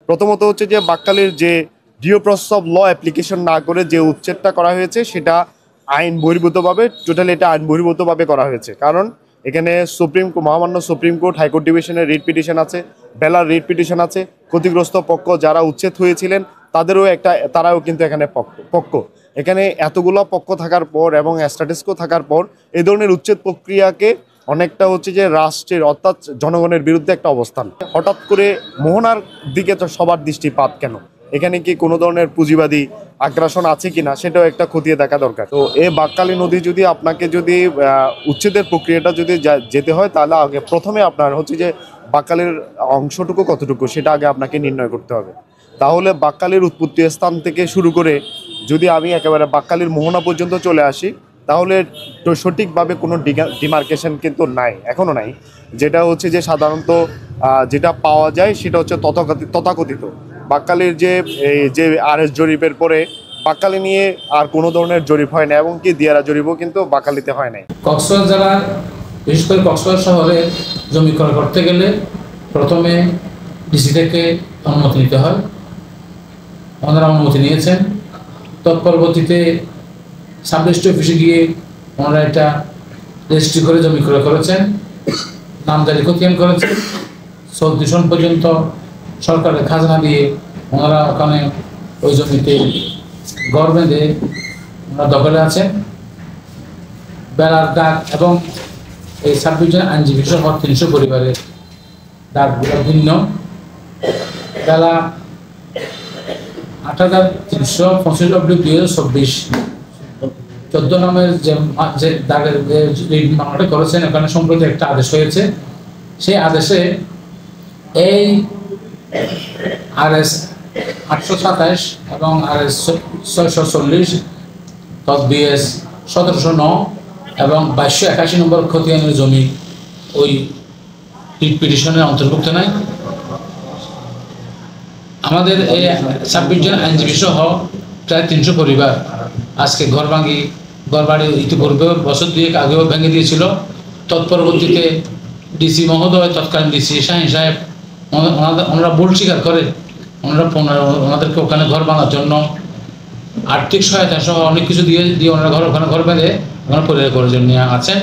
প্রথমত হচ্ছে যে বাকখালীর যে due process of law application না করে যে উচ্ছেদটা করা হয়েছে সেটা আইন বহির্ভূতভাবে, টোটালি এটা আইন বহির্ভূতভাবে করা হয়েছে। কারণ এখানে মহামান্য সুপ্রিম কোর্ট, হাইকোর্ট ডিভিশনের রিট পিটিশন আছে, বেলার রিট পিটিশন আছে। ক্ষতিগ্রস্ত পক্ষ যারা উচ্ছেদ হয়েছিলেন তারাও কিন্তু এখানে পক্ষ। এখানে এতগুলো পক্ষ থাকার পর এবং স্ট্যাটাসকো থাকার পর এই ধরনের উচ্ছেদ প্রক্রিয়াকে অনেকটা হচ্ছে যে রাষ্ট্রের অর্থাৎ জনগণের বিরুদ্ধে একটা অবস্থান। হঠাৎ করে মোহনার দিকে তো সবার দৃষ্টিপাত কেন? এখানে কি কোনো ধরনের পুঁজিবাদী আগ্রাসন আছে কিনা সেটাও একটা খতিয়ে দেখা দরকার। তো এই বাকখালী নদী যদি আপনাকে যদি উচ্ছেদের প্রক্রিয়াটা যদি যেতে হয়, তাহলে আগে প্রথমে আপনার হচ্ছে যে বাকখালীর অংশটুকু কতটুকু সেটা আগে আপনাকে নির্ণয় করতে হবে। তাহলে বাকখালীর উৎপত্তি স্থান থেকে শুরু করে যদি আমি একেবারে বাকখালীর মোহনা পর্যন্ত চলে আসি, তাহলে সঠিকভাবে কোনো ডিমার্কেশন কিন্তু নাই, এখনও নাই। যেটা হচ্ছে যে সাধারণত যেটা পাওয়া যায় সেটা হচ্ছে তথাকথিত বাকখালীর যে আরএস জরিপের পরে বাকখালী নিয়ে আর কোনো ধরনের জরিপ হয় না, এবং কি দিয়ারা জরিপও কিন্তু বাকখালীতে হয় নাই। কক্সবাজার জেলার বিশেষ করে কক্সবাজার শহরে জমি ক্রয় করতে গেলে প্রথমে ডিসি থেকে অনুমতি নিতে হয়। ওনারা অনুমতি নিয়েছেন, তৎপরবর্তীতে সাব রেজিস্ট্রি অফিসে গিয়ে ওনারা এটা রেজিস্ট্রি করে জমি ক্রয় করেছেন, নামজারি খতিয়ান করেছেন। 14 সন পর্যন্ত সরকারের খাজনা দিয়ে ওনারা ওখানে ওই জমিতে ঘর বেঁধে ওনারা দখলে আছেন। বেলার ডাক এবং এই 26 জন আইনজীবী সহ 300 পরিবারের ডাকগুলো ভিন্ন। বেলা 8325/2024 14 নামের যে দাগের মামলাটা করেছেন, এখানে সম্প্রতি একটা আদেশ হয়েছে। সেই আদেশে এই RS 827 এবং RS 640 BS 1709 এবং 2281 নম্বর খতিয়ানের জমি ওই রিট পিটিশনের অন্তর্ভুক্ত নাই। আমাদের এই 26 জন আইনজীবী সহ প্রায় 300 পরিবার আজকে ঘরবাড়ি ইতিপূর্বে বছর 2 আগেও ভেঙে দিয়েছিল। তৎপরবর্তীতে ডিসি মহোদয়, তৎকালীন ডিসি শাহিন সাহেব ওনারা ভুল স্বীকার করে ওনাদেরকে ওখানে ঘর বানানোর জন্য আর্থিক সহায়তা সহ অনেক কিছু দিয়ে ওনারা ওখানে ঘর বেঁধে ওখানে পরিবার জন্য নিয়ে আছেন।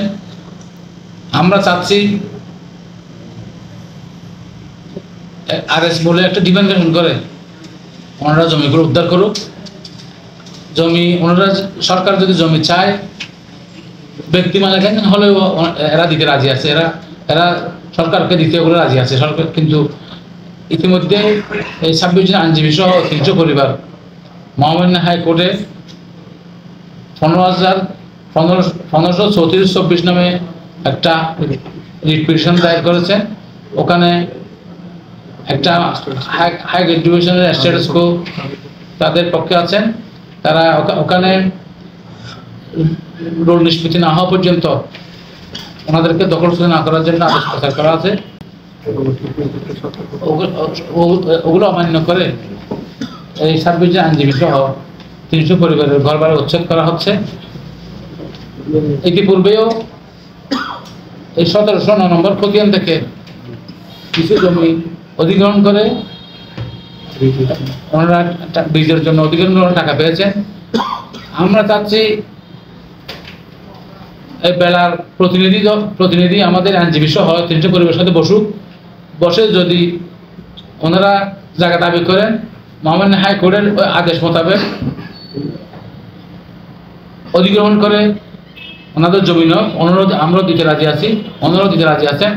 আমরা চাচ্ছি RS বলে একটা ডিমান্ডেশন করে ওনারা জমিগুলো উদ্ধার করুক। ওনারা সরকার যদি জমি চায়, ব্যক্তি মালিকান হলেও এরা দিতে রাজি আছে, এরা সরকারকে দিতে ওগুলো রাজি আছে সরকার। কিন্তু ইতিমধ্যে এই 26 জন আইনজীবী সহ 300 পরিবার মহামান্য হাইকোর্টে 1534/24 নামে একটা রিট পিটিশন দায়ের করেছেন। ওখানে একটা হাইকোর্ট ডিভিশনের স্ট্যাটাসকো তাদের পক্ষে আছেন। তারা ওখানে রোল নিষ্পত্তি না হওয়া পর্যন্ত ওনাদেরকে দখল না করার জন্য আদেশ প্রচার করা আছে। ওগুলো অমান্য করে এই 26 জন আইনজীবী সহ 300 পরিবারের ঘরবাড়ি উচ্ছেদ করা হচ্ছে। ইতিপূর্বেও এই 1709 নম্বর খতিয়ান থেকে কিছু জমি অধিগ্রহণ করে ওনারা ব্রিজের জন্য অধিগ্রহণ টাকা পেয়েছেন। আমরা চাচ্ছি এই বেলার প্রতিনিধি আমাদের আইনজীবী সহ 300 পরিবারের সাথে বসে যদি ওনারা জায়গা দাবি করেন, মহামান্য হাইকোর্টের আদেশ মোতাবেক অধিগ্রহণ করে ওনাদের জমি অনুরোধ আমরাও দিতে রাজি আছি, ওনারাও দিতে রাজি আছেন।